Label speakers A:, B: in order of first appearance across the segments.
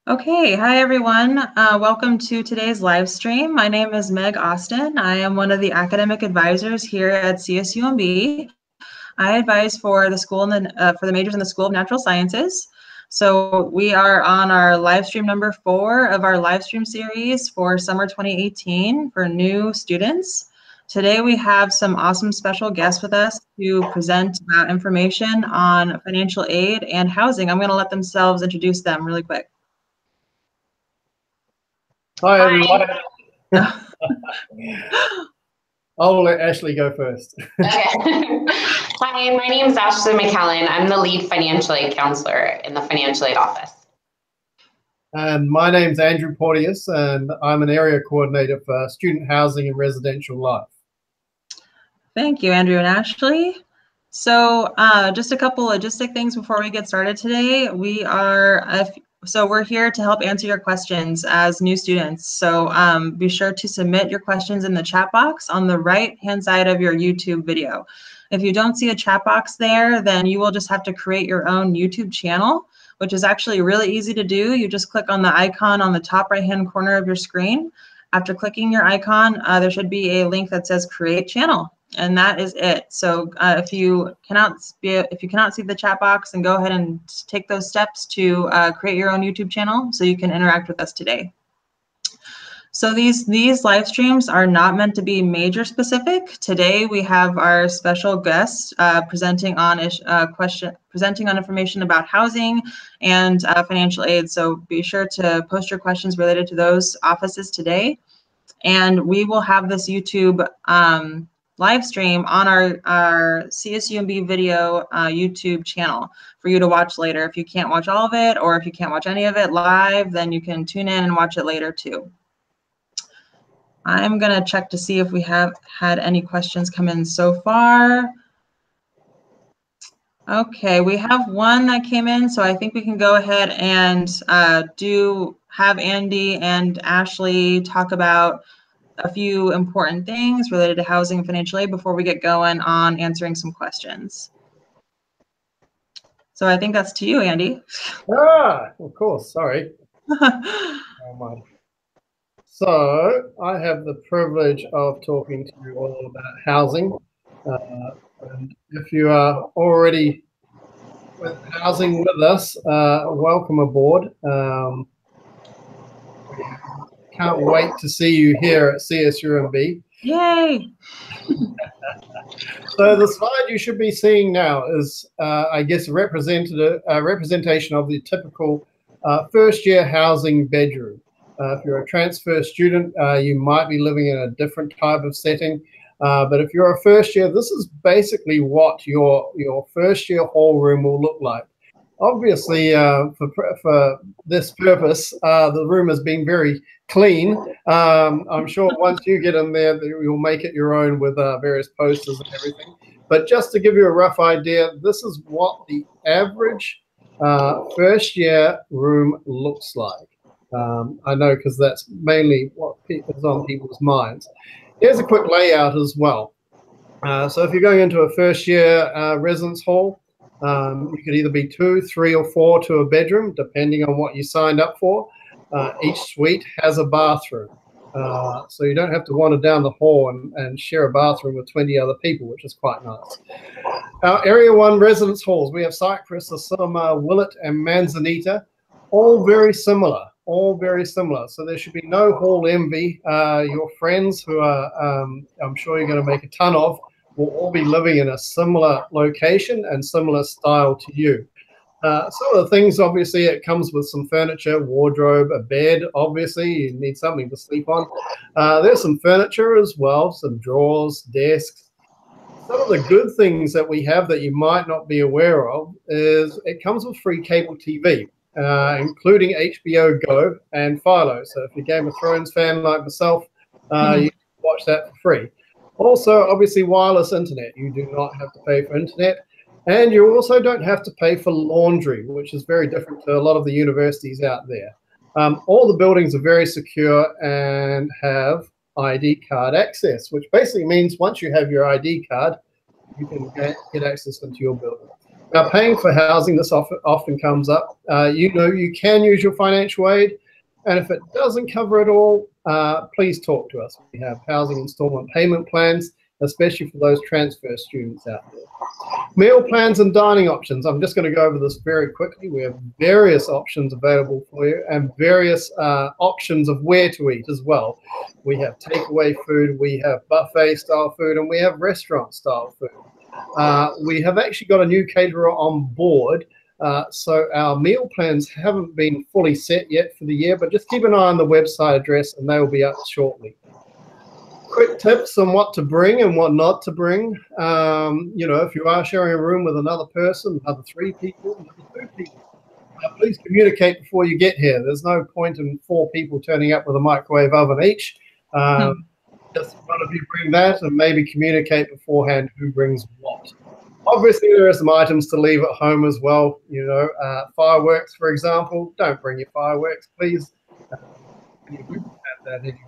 A: Okay, hi everyone. Welcome to today's live stream. My name is Meg Austin. I am one of the academic advisors here at CSUMB. I advise for the school for the majors in the School of Natural Sciences. So we are on our live stream number 4 of our live stream series for summer 2018 for new students. Today we have some awesome special guests with us to present information on financial aid and housing. I'm going to let themselves introduce them really quick.
B: Hi, everyone.
A: Hi.
B: I'll let Ashley go first.
C: Okay. Hi, my name is Ashley McCallan. I'm the lead financial aid counselor in the financial aid office.
B: And my name's Andrew Porteous, and I'm an area coordinator for student housing and residential life.
A: Thank you, Andrew and Ashley. So just a couple logistic things before we get started today. We're here to help answer your questions as new students. So be sure to submit your questions in the chat box on the right-hand side of your YouTube video. If you don't see a chat box there, then you will just have to create your own YouTube channel, which is actually really easy to do. You just click on the icon on the top right-hand corner of your screen. After clicking your icon, there should be a link that says Create Channel. And that is it. So if you cannot see the chat box, then go ahead and take those steps to create your own YouTube channel so you can interact with us today. So these live streams are not meant to be major specific. Today we have our special guest presenting on information about housing and financial aid. So be sure to post your questions related to those offices today. And we will have this YouTube live stream on our CSUMB video YouTube channel for you to watch later. If you can't watch all of it, or if you can't watch any of it live, then you can tune in and watch it later too. I'm gonna check to see if we have had any questions come in so far. Okay, we have one that came in, so I think we can go ahead and have Andy and Ashley talk about a few important things related to housing and financial aid before we get going on answering some questions. So I think that's to you, Andy.
B: Ah, of course, sorry. Oh my. So I have the privilege of talking to you all about housing. And if you are already with housing with us, welcome aboard. Can't wait to see you here at CSUMB.
A: Yay!
B: So the slide you should be seeing now is, I guess, a representation of the typical first-year housing bedroom. If you're a transfer student, you might be living in a different type of setting. But if you're a first year, this is basically what your first-year hall room will look like. Obviously, for this purpose, the room has been very clean. I'm sure once you get in there, you'll make it your own with various posters and everything. But just to give you a rough idea, this is what the average first-year room looks like. I know because that's mainly what is on people's minds. Here's a quick layout as well. So if you're going into a first-year residence hall, you could either be 2, 3, or 4 to a bedroom, depending on what you signed up for. Each suite has a bathroom. So you don't have to wander down the hall and share a bathroom with 20 other people, which is quite nice. Our Area 1 residence halls, we have Cypress, Asilomar, Willett, and Manzanita, all very similar. So there should be no hall envy. Your friends who are, I'm sure you're going to make a ton of, will all be living in a similar location and similar style to you. Some of the things, obviously, it comes with some furniture, wardrobe, a bed. Obviously, you need something to sleep on. There's some furniture as well, some drawers, desks. Some of the good things that we have that you might not be aware of is it comes with free cable TV, including HBO Go and Philo. So if you're a Game of Thrones fan like myself, you can watch that for free. Also, obviously, wireless internet. You do not have to pay for internet. And you also don't have to pay for laundry, which is very different to a lot of the universities out there. All the buildings are very secure and have ID card access, which basically means once you have your ID card, you can get access into your building. Now, paying for housing, this often comes up. You know, you can use your financial aid, and if it doesn't cover it all, please talk to us. We have housing installment payment plans, especially for those transfer students out there. Meal plans and dining options. I'm just going to go over this very quickly. We have various options available for you and various options of where to eat as well. We have takeaway food, we have buffet style food, and we have restaurant style food. We have actually got a new caterer on board, so our meal plans haven't been fully set yet for the year, but just keep an eye on the website address and they will be up shortly. Quick tips on what to bring and what not to bring. You know, if you are sharing a room with another person, another 3 people, another 2 people, please communicate before you get here. There's no point in 4 people turning up with a microwave oven each. Just one of you bring that and maybe communicate beforehand who brings what. Obviously, there are some items to leave at home as well. You know, fireworks, for example. Don't bring your fireworks, please. You wouldn't have that anyway.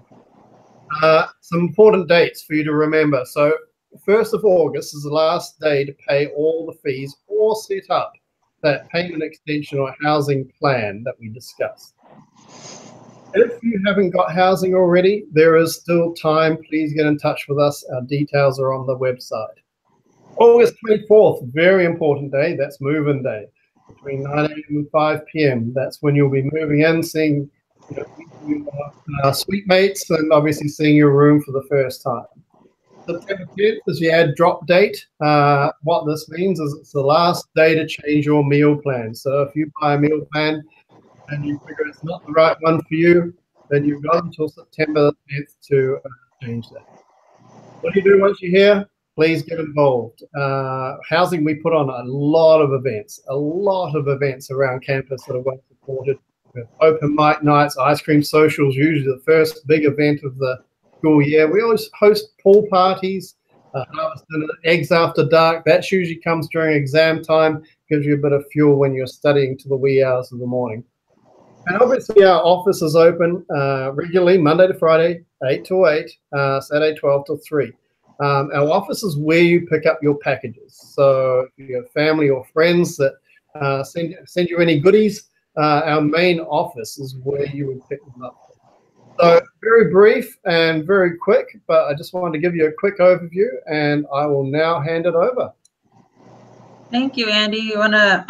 B: Some important dates for you to remember. So 1st of August is the last day to pay all the fees or set up that payment extension or housing plan that we discussed. If you haven't got housing already, there is still time. Please get in touch with us. Our details are on the website. August 24th, very important day. That's move-in day. Between 9 a.m. and 5 p.m. That's when you'll be moving in, seeing suite mates, and obviously seeing your room for the first time. September 10th is your add drop date. What this means is it's the last day to change your meal plan. So if you buy a meal plan and you figure it's not the right one for you, then you've got until September 10th to change that. What do you do once you're here? Please get involved. Housing, we put on a lot of events around campus that are well supported. We have open mic nights, ice cream socials, usually the first big event of the school year. We always host pool parties, harvest dinner, eggs after dark. That usually comes during exam time, gives you a bit of fuel when you're studying to the wee hours of the morning. And obviously our office is open regularly, Monday to Friday, 8 to 8, Saturday 12 to 3. Our office is where you pick up your packages. So if you have family or friends that send you any goodies, our main office is where you would pick them up. So very brief and very quick, but I just wanted to give you a quick overview, and I will now hand it over.
A: Thank you, Andy. You want to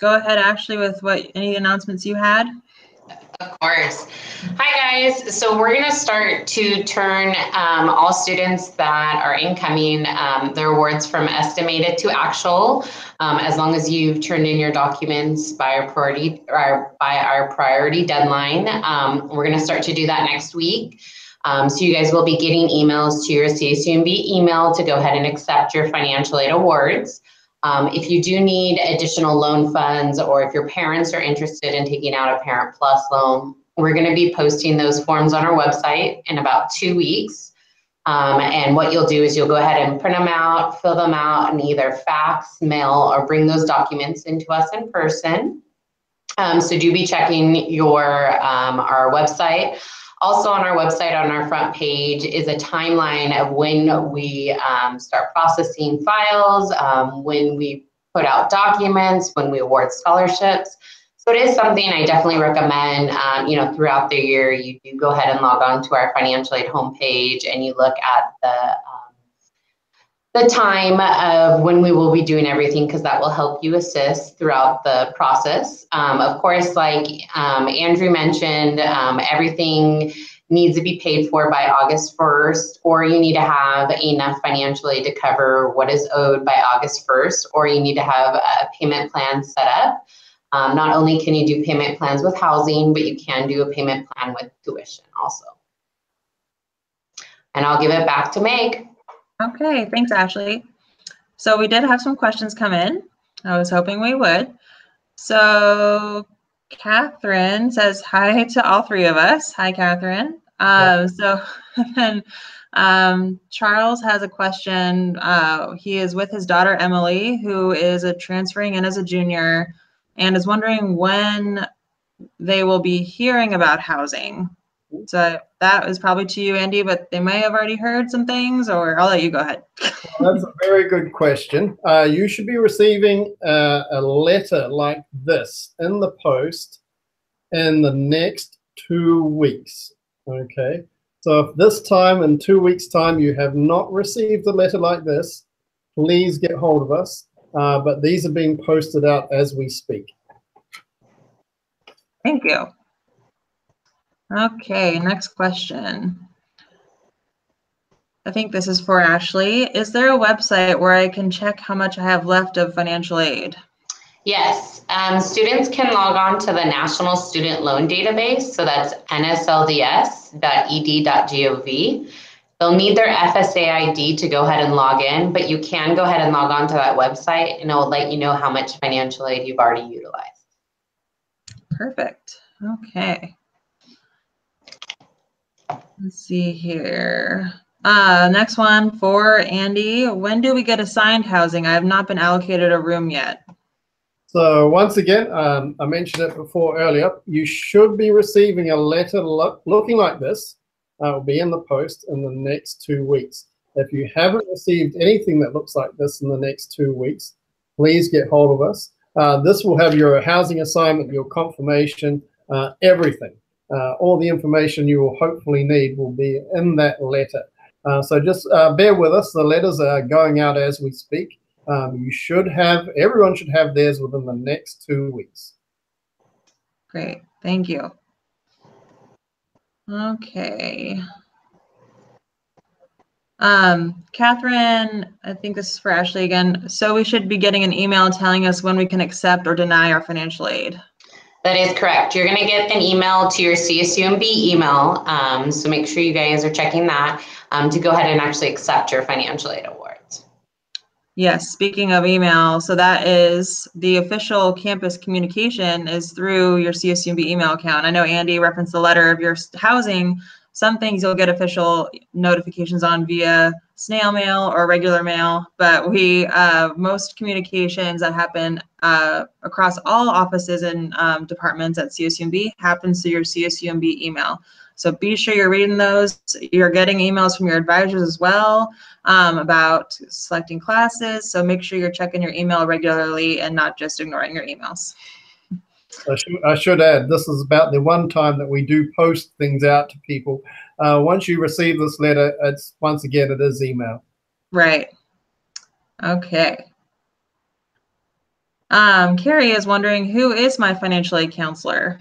A: go ahead, Ashley, with any announcements you had?
C: Of course. Hi, guys. So we're going to start to turn all students that are incoming their awards from estimated to actual, as long as you've turned in your documents by our priority deadline. We're going to start to do that next week. So you guys will be getting emails to your csumb email to go ahead and accept your financial aid awards. If you do need additional loan funds, or if your parents are interested in taking out a Parent Plus loan, we're going to be posting those forms on our website in about 2 weeks. And what you'll do is you'll go ahead and print them out, fill them out, and either fax, mail, or bring those documents into us in person. So do be checking our website. Also on our website, on our front page, is a timeline of when we start processing files, when we put out documents, when we award scholarships. So it is something I definitely recommend, throughout the year, you do go ahead and log on to our financial aid homepage and you look at the time of when we will be doing everything, because that will help you assist throughout the process. Of course, like Andrew mentioned, everything needs to be paid for by August 1st, or you need to have enough financial aid to cover what is owed by August 1st, or you need to have a payment plan set up. Not only can you do payment plans with housing, but you can do a payment plan with tuition also. And I'll give it back to Meg.
A: Okay, thanks, Ashley. So we did have some questions come in. I was hoping we would. So Catherine says hi to all 3 of us. Hi, Catherine. So then Charles has a question. He is with his daughter, Emily, who is transferring in as a junior, and is wondering when they will be hearing about housing. So that was probably to you, Andy, but they may have already heard some things, or I'll let you go ahead.
B: Well, that's a very good question. You should be receiving a letter like this in the post in the next 2 weeks. Okay. So if this time in 2 weeks' time you have not received a letter like this, please get hold of us. But these are being posted out as we speak.
A: Thank you. Okay, next question. I think this is for Ashley. Is there a website where I can check how much I have left of financial aid?
C: Yes, students can log on to the National Student Loan Database, so that's nslds.ed.gov. They'll need their FSA ID to go ahead and log in, but you can go ahead and log on to that website and it will let you know how much financial aid you've already utilized.
A: Perfect. Okay. Let's see here. Next one for Andy. When do we get assigned housing? I have not been allocated a room yet.
B: So once again, I mentioned it before earlier, you should be receiving a letter looking like this. It will be in the post in the next 2 weeks. If you haven't received anything that looks like this in the next 2 weeks, please get hold of us. This will have your housing assignment, your confirmation, everything. All the information you will hopefully need will be in that letter. So just bear with us. The letters are going out as we speak. You should have, everyone should have theirs within the next 2 weeks.
A: Great, thank you. Okay. Catherine, I think this is for Ashley again. So we should be getting an email telling us when we can accept or deny our financial aid.
C: That is correct. You're going to get an email to your CSUMB email. So make sure you guys are checking that to go ahead and actually accept your financial aid awards.
A: Yes, speaking of email, so that is the official campus communication is through your CSUMB email account. I know Andy referenced the letter of your housing. Some things you'll get official notifications on via snail mail or regular mail, but we most communications that happen across all offices and departments at CSUMB happens through your CSUMB email. So be sure you're reading those. You're getting emails from your advisors as well about selecting classes. So make sure you're checking your email regularly and not just ignoring your emails.
B: I should add, this is about the one time that we do post things out to people. Once you receive this letter, it's once again, it is email.
A: Right. Okay. Carrie is wondering, who is my financial aid counselor?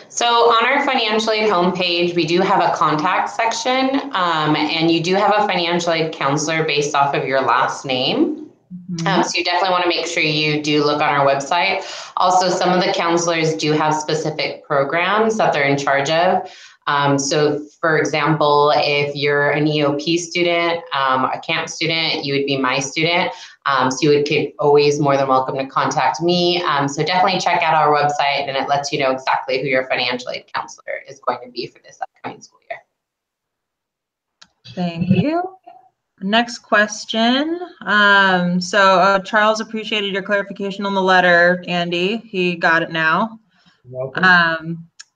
C: So on our financial aid homepage, we do have a contact section, and you do have a financial aid counselor based off of your last name. So you definitely want to make sure you do look on our website. Also, some of the counselors do have specific programs that they're in charge of. So for example, if you're an EOP student, a camp student, you would be my student. So you would be always more than welcome to contact me. So definitely check out our website and it lets you know exactly who your financial aid counselor is going to be for this upcoming school year.
A: Thank you. Next question. Charles appreciated your clarification on the letter, Andy. He got it now.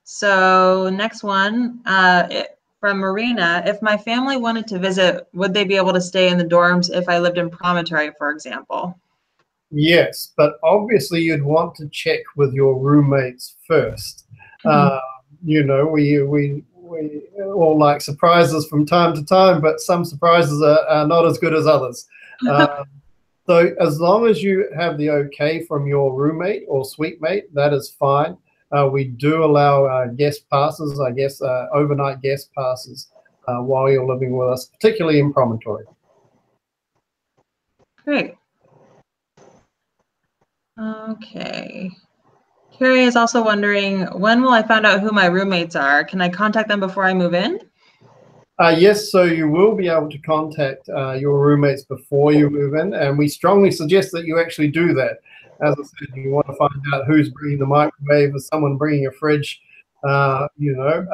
A: So next one from Marina. If my family wanted to visit, would they be able to stay in the dorms if I lived in Promontory, for example?
B: Yes, but obviously you'd want to check with your roommates first. You know, we all like surprises from time to time, but some surprises are not as good as others. So as long as you have the okay from your roommate or suite mate, that is fine. We do allow guest passes, I guess, overnight guest passes while you're living with us, particularly in Promontory.
A: Great. Okay. Carrie is also wondering, when will I find out who my roommates are? Can I contact them before I move in?
B: Yes, so you will be able to contact your roommates before you move in, and we strongly suggest that you actually do that. As I said, you want to find out who's bringing the microwave, is someone bringing a fridge, you know,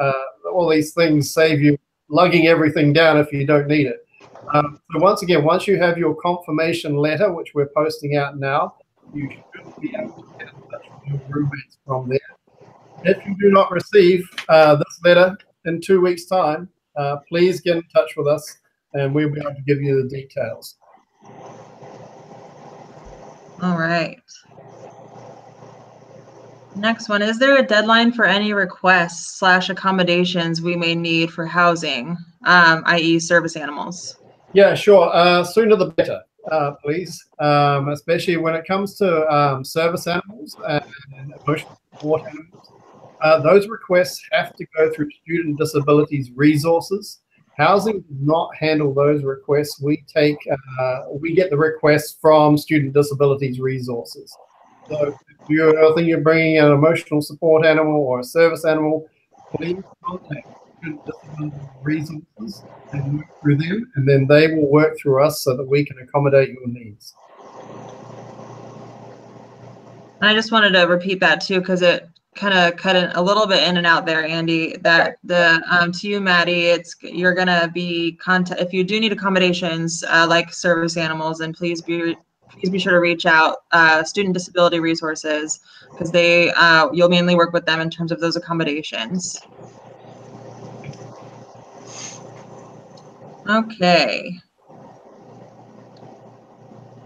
B: all these things save you lugging everything down if you don't need it. So once again, once you have your confirmation letter, which we're posting out now, you should be able to get in touch with your roommates from there. If you do not receive this letter, in 2 weeks' time, please get in touch with us and we'll be able to give you the details.
A: All right. Next one, is there a deadline for any requests / accommodations we may need for housing, i.e. service animals?
B: Yeah, sure. Sooner the better, please, especially when it comes to service animals and emotional support animals. Those requests have to go through Student Disabilities Resources. Housing does not handle those requests. We get the requests from Student Disabilities Resources. So if you're thinking of bringing an emotional support animal or a service animal, please contact Student Disabilities Resources and work through them, and then they will work through us so that we can accommodate your needs.
A: I just wanted to repeat that too, because it kind of cut a little bit in and out there, Andy. That to you, Maddie, you're gonna be if you do need accommodations like service animals, then please be sure to reach out Student Disability Resources, because you'll mainly work with them in terms of those accommodations. Okay.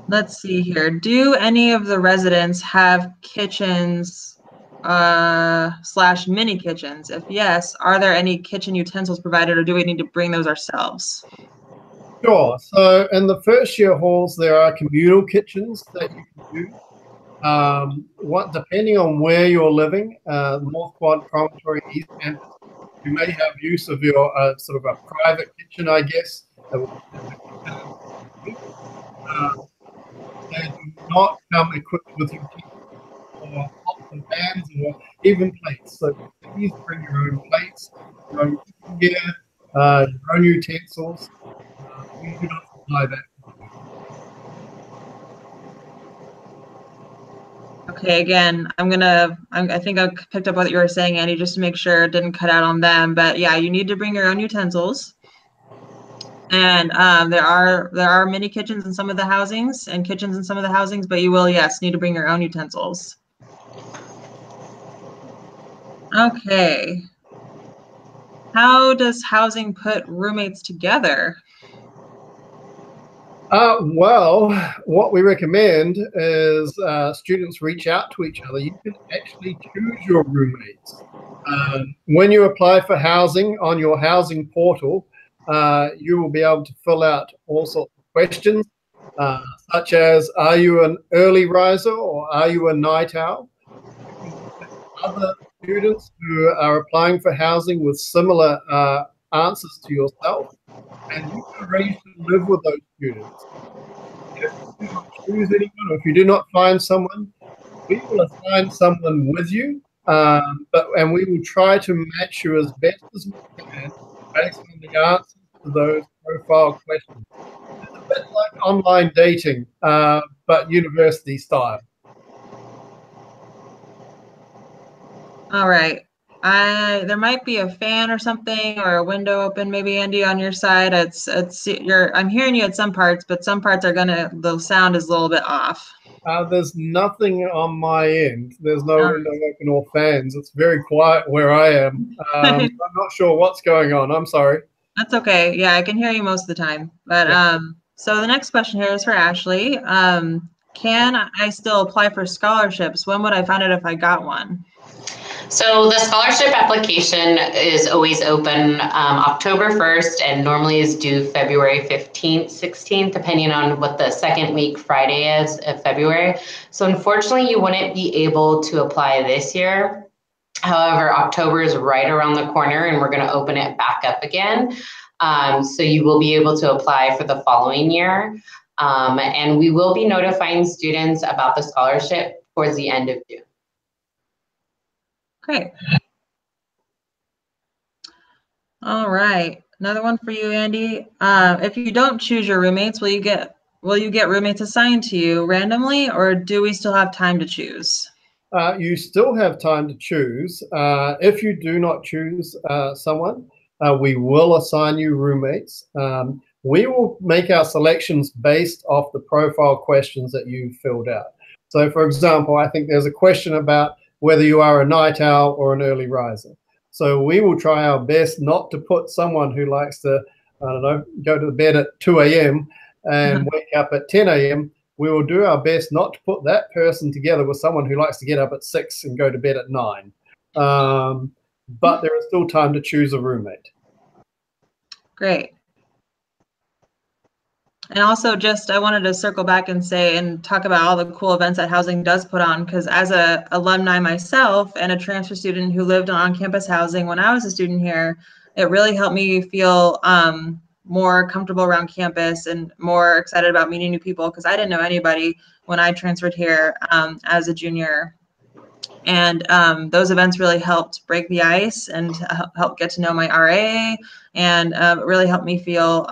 A: Let's see here. Do any of the residents have kitchens / mini kitchens? If yes, are there any kitchen utensils provided, or do we need to bring those ourselves?
B: Sure. So in the first year halls, there are communal kitchens that you can use. Depending on where you're living, North Quad, Promontory, East Campus, you may have use of your sort of a private kitchen, I guess. They do not come equipped with utensils or pots and pans or even plates. So please bring your own plates, your own cooking gear, your own utensils. We do not supply that.
A: Okay, again, I think I picked up what you were saying, Andy, just to make sure it didn't cut out on them. But yeah, you need to bring your own utensils. And there are mini kitchens in some of the housings and kitchens in some of the housings, but you will, yes, need to bring your own utensils. Okay. How does housing put roommates together?
B: Well, what we recommend is students reach out to each other. You can actually choose your roommates. When you apply for housing on your housing portal, you will be able to fill out all sorts of questions, such as, are you an early riser or are you a night owl? Other students who are applying for housing with similar answers to yourself, and you can arrange to live with those students. If you do not choose anyone, or if you do not find someone, we will assign someone with you, and we will try to match you as best as we can based on the answers to those profile questions. It's a bit like online dating, but university style.
A: All right. There might be a fan or something, or a window open, maybe, Andy, on your side. I'm hearing you at some parts, but some parts the sound is a little bit off.
B: There's nothing on my end. There's no window open or fans. It's very quiet where I am. I'm not sure what's going on. I'm sorry.
A: That's okay. Yeah, I can hear you most of the time. But
B: yeah.
A: So the next question here is for Ashley. Can I still apply for scholarships? When would I find out if I got one?
C: So the scholarship application is always open October 1st and normally is due February 15th, 16th, depending on what the second week Friday is of February. So unfortunately, you wouldn't be able to apply this year. However, October is right around the corner and we're going to open it back up again. So you will be able to apply for the following year. And we will be notifying students about the scholarship towards the end of June.
A: Great. All right. Another one for you, Andy. If you don't choose your roommates, will you get roommates assigned to you randomly, or do we still have time to choose?
B: You still have time to choose. If you do not choose someone, we will assign you roommates. We will make our selections based off the profile questions that you filled out. So, for example, I think there's a question about whether you are a night owl or an early riser. So we will try our best not to put someone who likes to, I don't know, go to bed at 2 a.m. and wake up at 10 a.m. We will do our best not to put that person together with someone who likes to get up at 6 and go to bed at 9. But there is still time to choose a roommate.
A: Great. And also just, I wanted to circle back and say and talk about all the cool events that housing does put on, because as a alumni myself and a transfer student who lived on campus housing when I was a student here, it really helped me feel more comfortable around campus and more excited about meeting new people, because I didn't know anybody when I transferred here as a junior. And those events really helped break the ice and help get to know my RA, and really helped me feel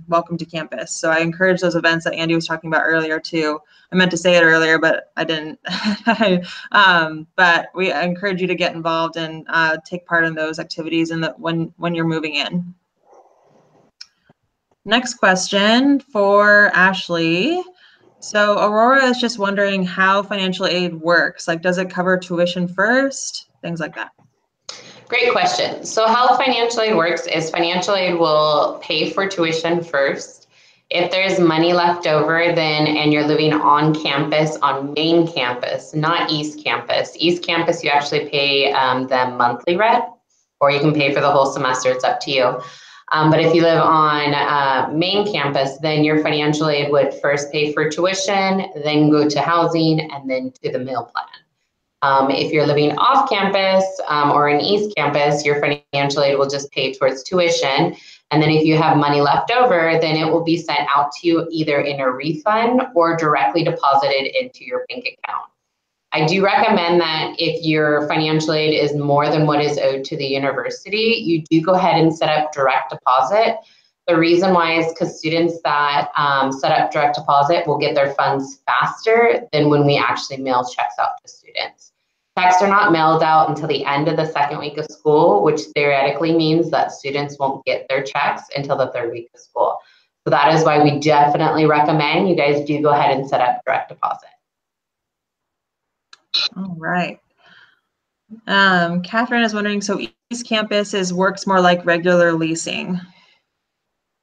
A: welcome to campus. So I encourage those events that Andy was talking about earlier too. I meant to say it earlier, but I didn't. But I encourage you to get involved and take part in those activities when you're moving in. Next question for Ashley. So Aurora is just wondering how financial aid works. Like, does it cover tuition first? Things like that.
C: Great question. So how financial aid works is financial aid will pay for tuition first. If there's money left over, then, and you're living on campus, on main campus, not East Campus. East Campus, you actually pay them monthly rent, or you can pay for the whole semester. It's up to you. But if you live on main campus, then your financial aid would first pay for tuition, then go to housing, and then to the meal plan. If you're living off campus or in East Campus, your financial aid will just pay towards tuition. And then if you have money left over, then it will be sent out to you either in a refund or directly deposited into your bank account. I do recommend that if your financial aid is more than what is owed to the university, you do go ahead and set up direct deposit. The reason why is because students that set up direct deposit will get their funds faster than when we actually mail checks out to students. Checks are not mailed out until the end of the second week of school, which theoretically means that students won't get their checks until the third week of school. So that is why we definitely recommend you guys do go ahead and set up direct deposit.
A: All right. Catherine is wondering, so East Campus works more like regular leasing?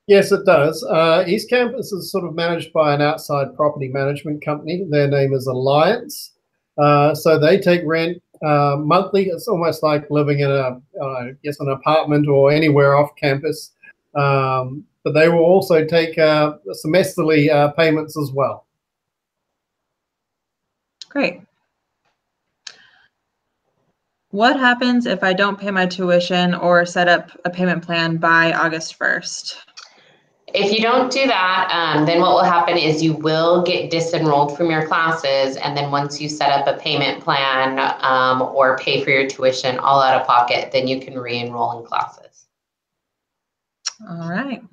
B: Yes, it does. East Campus is sort of managed by an outside property management company. Their name is Alliance. So they take rent monthly. It's almost like living in I guess an apartment or anywhere off campus. But they will also take semesterly payments as well.
A: Great. What happens if I don't pay my tuition or set up a payment plan by August 1st?
C: If you don't do that, then what will happen is you will get disenrolled from your classes. And then once you set up a payment plan or pay for your tuition all out of pocket, then you can re-enroll in classes.
A: All right.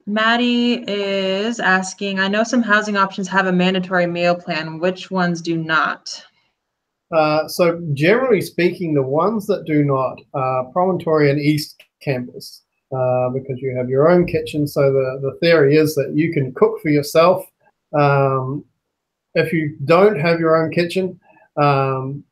A: Maddie is asking, I know some housing options have a mandatory meal plan. Which ones do not?
B: So generally speaking, the ones that do not are Promontory and East Campus. Because you have your own kitchen. So the theory is that you can cook for yourself. If you don't have your own kitchen,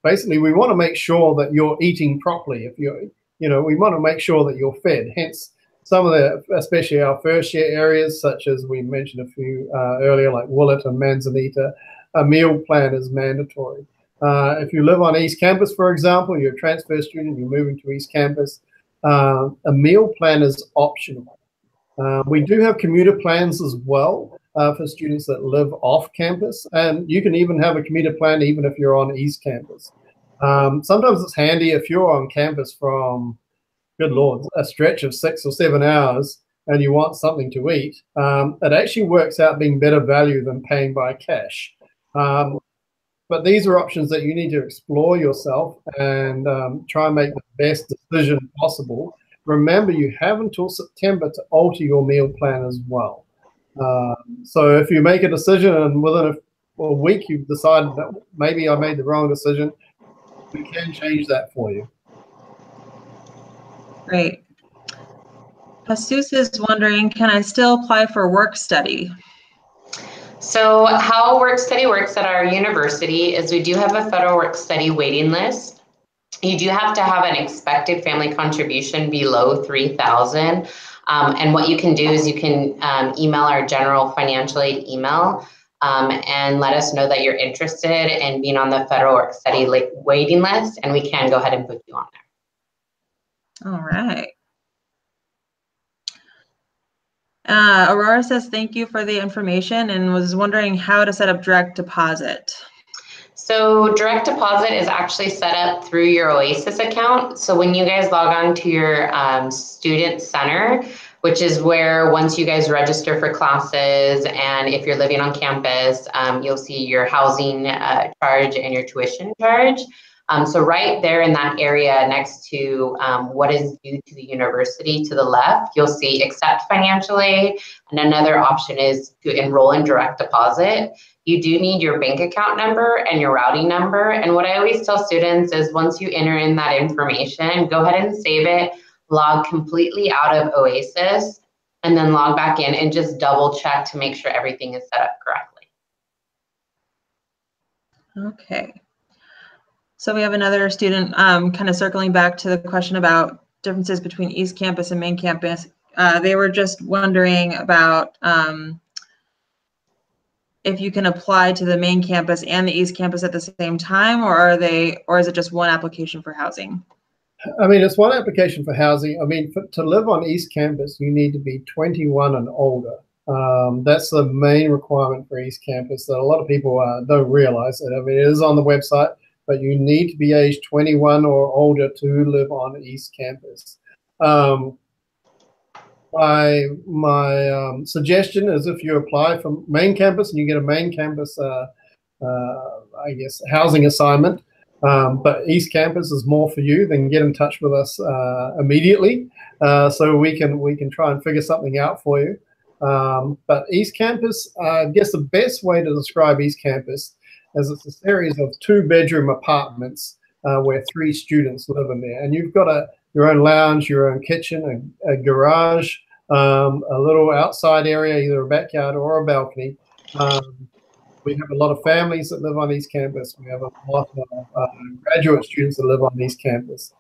B: basically we want to make sure that you're eating properly. If we want to make sure that you're fed. Hence, some of especially our first year areas, such as we mentioned a few earlier, like Willett and Manzanita, a meal plan is mandatory. If you live on East Campus, for example, you're a transfer student, you're moving to East Campus, a meal plan is optional. We do have commuter plans as well for students that live off campus, and you can even have a commuter plan even if you're on East Campus. Sometimes it's handy if you're on campus from, good Lord, a stretch of 6 or 7 hours and you want something to eat. It actually works out being better value than paying by cash. But these are options that you need to explore yourself and try and make the best decision possible. Remember, you have until September to alter your meal plan as well. So if you make a decision and within a week you've decided that maybe I made the wrong decision, we can change that for you.
A: Great. Jesus is wondering, can I still apply for work study?
C: So how work study works at our university is we do have a federal work study waiting list. You do have to have an expected family contribution below $3,000. And what you can do is you can email our general financial aid email and let us know that you're interested in being on the federal work study waiting list, and we can go ahead and put you on there.
A: All right. Aurora says, thank you for the information and was wondering how to set up direct deposit.
C: So direct deposit is actually set up through your Oasis account. So when you guys log on to your student center, which is where once you guys register for classes and if you're living on campus, you'll see your housing charge and your tuition charge. So right there in that area next to what is due to the university to the left, you'll see accept financial aid. And another option is to enroll in direct deposit. You do need your bank account number and your routing number. And what I always tell students is once you enter in that information, go ahead and save it, log completely out of Oasis, and then log back in and just double check to make sure everything is set up correctly.
A: Okay. So we have another student kind of circling back to the question about differences between East Campus and Main Campus. They were just wondering about if you can apply to the Main Campus and the East Campus at the same time, or is it just one application for housing?
B: I mean, it's one application for housing. I mean, to live on East Campus, you need to be 21 and older. That's the main requirement for East Campus that a lot of people don't realize it. I mean, it is on the website, but you need to be age 21 or older to live on East Campus. My suggestion is if you apply for Main Campus and you get a Main Campus, I guess, housing assignment, but East Campus is more for you, then get in touch with us immediately so we can try and figure something out for you. But East Campus, I guess the best way to describe East Campus is it's a series of 2-bedroom apartments where 3 students live in there. And you've got your own lounge, your own kitchen, a garage, a little outside area, either a backyard or a balcony. We have a lot of families that live on East Campus. We have a lot of graduate students that live on East Campus.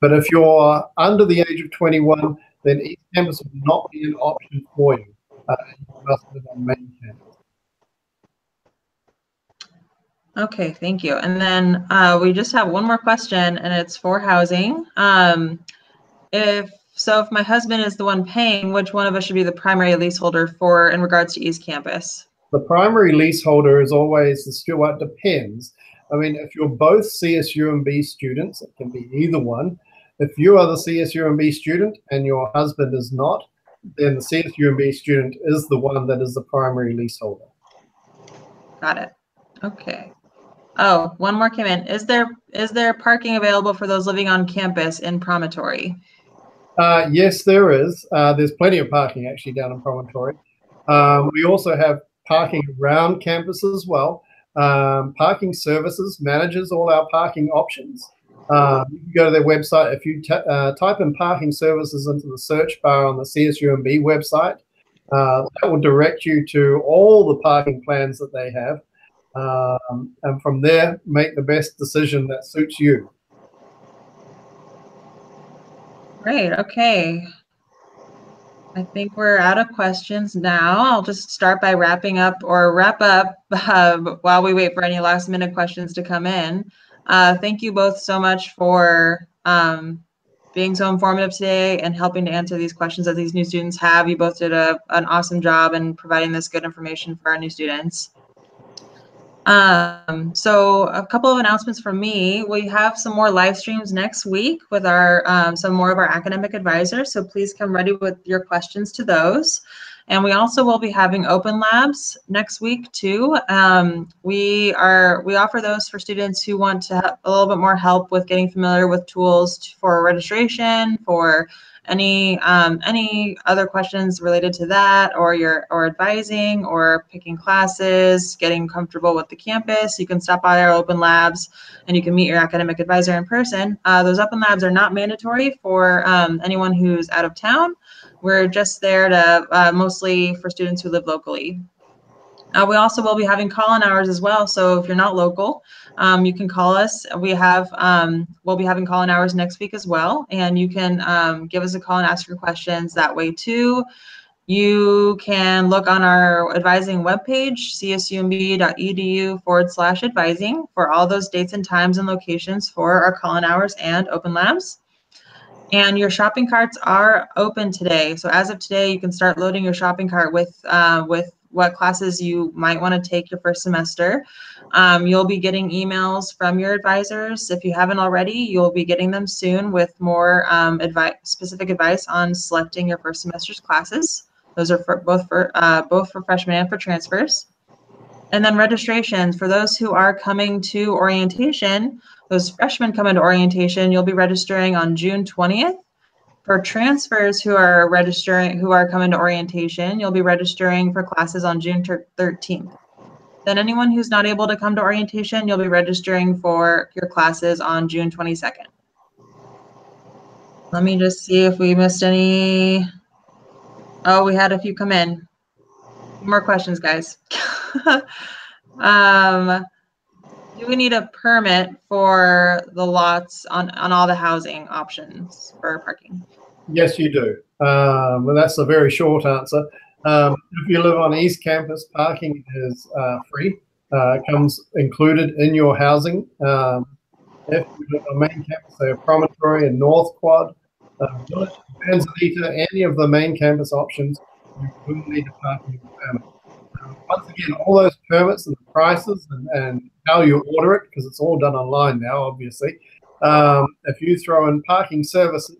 B: But if you're under the age of 21, then East Campus will not be an option for you. You must live on Main Campus.
A: Okay, thank you. And then we just have one more question, and it's for housing. If my husband is the one paying, which one of us should be the primary leaseholder for in regards to East Campus?
B: The primary leaseholder is always the student. Well, it depends. I mean, if you're both CSUMB students, it can be either one. If you are the CSUMB student and your husband is not, then the CSUMB student is the one that is the primary leaseholder.
A: Got it. Okay. Oh, one more came in. Is there parking available for those living on campus in Promontory?
B: Yes, there is. There's plenty of parking actually down in Promontory. We also have parking around campus as well. Parking Services manages all our parking options. You can go to their website. If you type in Parking Services into the search bar on the CSUMB website, that will direct you to all the parking plans that they have. And from there, make the best decision that suits you.
A: Great. Okay. I think we're out of questions now. I'll just start by wrap up while we wait for any last minute questions to come in. Thank you both so much for being so informative today and helping to answer these questions that these new students have. You both did an awesome job in providing this good information for our new students. So a couple of announcements from me. We have some more live streams next week with some more of our academic advisors. So please come ready with your questions to those. And we also will be having open labs next week too. We offer those for students who want to have a little bit more help with getting familiar with tools for registration, for any other questions related to that, or advising or picking classes, getting comfortable with the campus. You can stop by our open labs and you can meet your academic advisor in person. Those open labs are not mandatory for anyone who's out of town. We're just there to mostly for students who live locally. We also will be having call-in hours as well. So if you're not local, you can call us. We'll be having call-in hours next week as well. And you can give us a call and ask your questions that way too. You can look on our advising webpage, csumb.edu/advising for all those dates and times and locations for our call-in hours and open labs. And your shopping carts are open today. So as of today, you can start loading your shopping cart with what classes you might want to take your first semester. You'll be getting emails from your advisors. If you haven't already, you'll be getting them soon with more specific advice on selecting your first semester's classes. Those are both for freshmen and for transfers. And then registrations for those who are coming to orientation. Those freshmen come into orientation. You'll be registering on June 20th. For transfers who are coming to orientation, you'll be registering for classes on June 13th. Then anyone who's not able to come to orientation, you'll be registering for your classes on June 22nd. Let me just see if we missed any. Oh, we had a few come in. More questions, guys. Do we need a permit for the lots on all the housing options for parking?
B: Yes, you do. Well, that's a very short answer. If you live on East Campus, parking is free. It comes included in your housing. If you live on main campus, say a Promontory and North Quad, Village, Manzanita, any of the main campus options, you will need a parking permit. Once again, all those permits and the prices and how you order it, because it's all done online now, obviously. If you throw in parking services,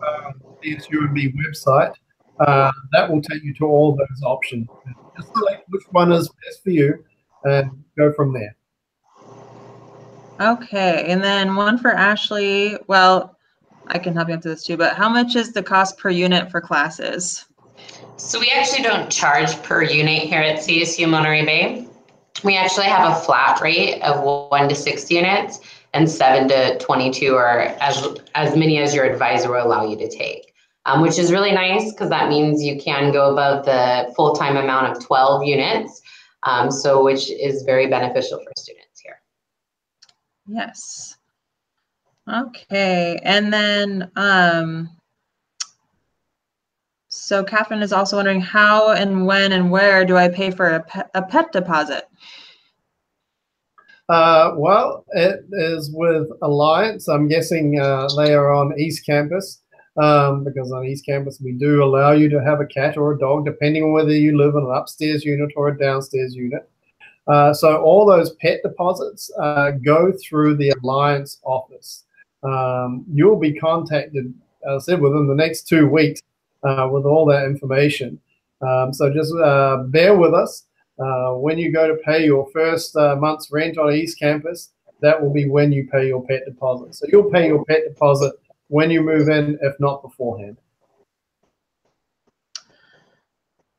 B: the CSUMB website, that will take you to all those options. Just select which one is best for you and go from there.
A: Okay, and then one for Ashley. Well, I can help you answer this too, but how much is the cost per unit for classes?
C: So we actually don't charge per unit here at CSU Monterey Bay. We actually have a flat rate of 1 to 6 units and 7 to 22, or as many as your advisor will allow you to take, which is really nice because that means you can go above the full-time amount of 12 units, which is very beneficial for students here.
A: Yes. Okay, and then so Catherine is also wondering how and when and where do I pay for a pet deposit?
B: Well, it is with Alliance. I'm guessing they are on East Campus because on East Campus we do allow you to have a cat or a dog depending on whether you live in an upstairs unit or a downstairs unit. So all those pet deposits go through the Alliance office. You'll be contacted, as I said, within the next 2 weeks with all that information. So just bear with us. When you go to pay your first month's rent on East Campus, that will be when you pay your pet deposit. So you'll pay your pet deposit when you move in, if not beforehand.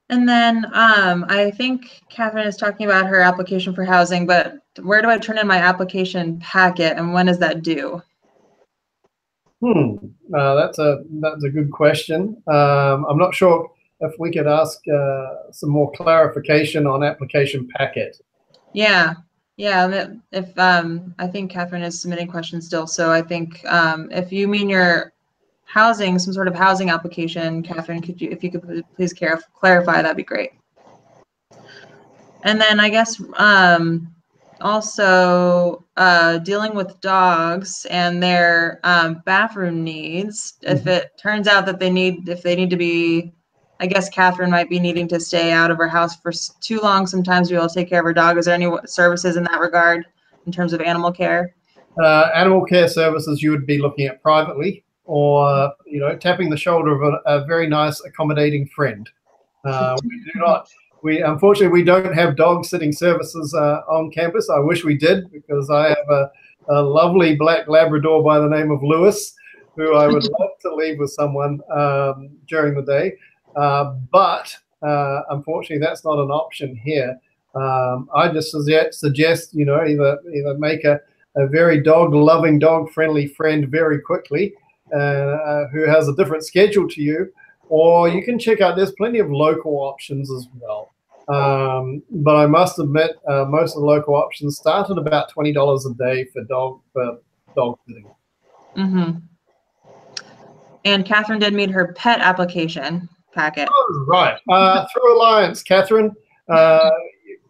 A: And then I think Catherine is talking about her application for housing, but where do I turn in my application packet and when is that due?
B: That's a good question. I'm not sure if we could ask some more clarification on application packet.
A: Yeah. If I think Catherine is submitting questions still, so I think if you mean your housing, some sort of housing application, Catherine, if you could please clarify, that'd be great. And then I guess also dealing with dogs and their bathroom needs. If it turns out that if they need to be, I guess Catherine might be needing to stay out of her house for too long. Sometimes we will take care of her dog. Is there any services in that regard in terms of animal care?
B: Animal care services you would be looking at privately, or tapping the shoulder of a very nice, accommodating friend. Unfortunately, we don't have dog sitting services on campus. I wish we did, because I have a lovely black Labrador by the name of Lewis, who I would love to leave with someone during the day. But unfortunately, that's not an option here. I just suggest either make a very dog-loving, dog-friendly friend very quickly, who has a different schedule to you, or you can check out, there's plenty of local options as well. But I must admit, most of the local options start at about $20 a day for dog sitting.
A: Mm-hmm. And Catherine did meet her pet application packet.
B: Oh, right. Through Alliance, Catherine,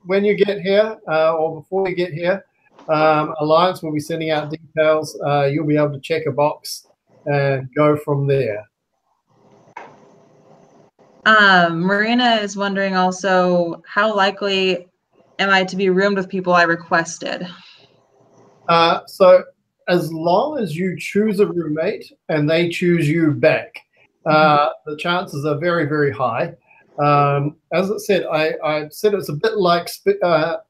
B: when you get here or before you get here, Alliance will be sending out details. You'll be able to check a box and go from there.
A: Marina is wondering also, how likely am I to be roomed with people I requested?
B: So as long as you choose a roommate and they choose you back, the chances are very, very high. As I said, I said it's a bit like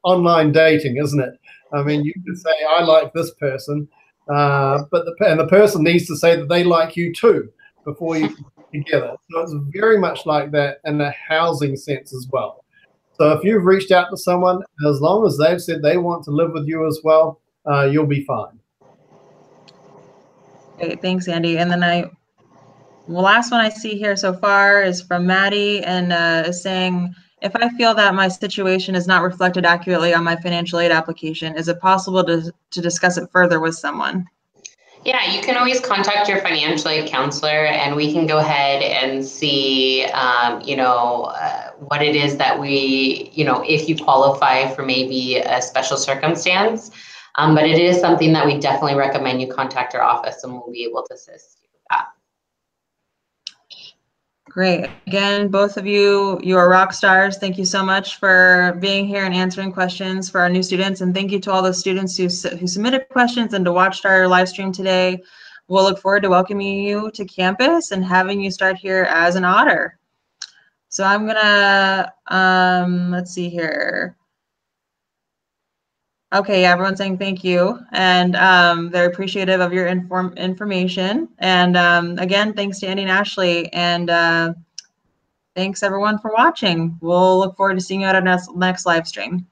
B: online dating, isn't it? I mean, you can say, I like this person, but the person needs to say that they like you too before you can get together. So it's very much like that in a housing sense as well. So if you've reached out to someone, as long as they've said they want to live with you as well, you'll be fine.
A: Great, thanks, Andy. And then the last one I see here so far is from Maddie, and is saying, if I feel that my situation is not reflected accurately on my financial aid application, is it possible to discuss it further with someone?
C: Yeah, you can always contact your financial aid counselor, and we can go ahead and see, what it is that we, if you qualify for maybe a special circumstance. But it is something that we definitely recommend you contact our office, and we'll be able to assist you with that.
A: Great. Again, both of you, you are rock stars. Thank you so much for being here and answering questions for our new students. And thank you to all the students who submitted questions and to watch our live stream today. We'll look forward to welcoming you to campus and having you start here as an otter. So I'm gonna, let's see here. Okay, everyone's saying thank you, and they're appreciative of your information. And again, thanks to Andy and Ashley, and thanks everyone for watching. We'll look forward to seeing you at our next live stream.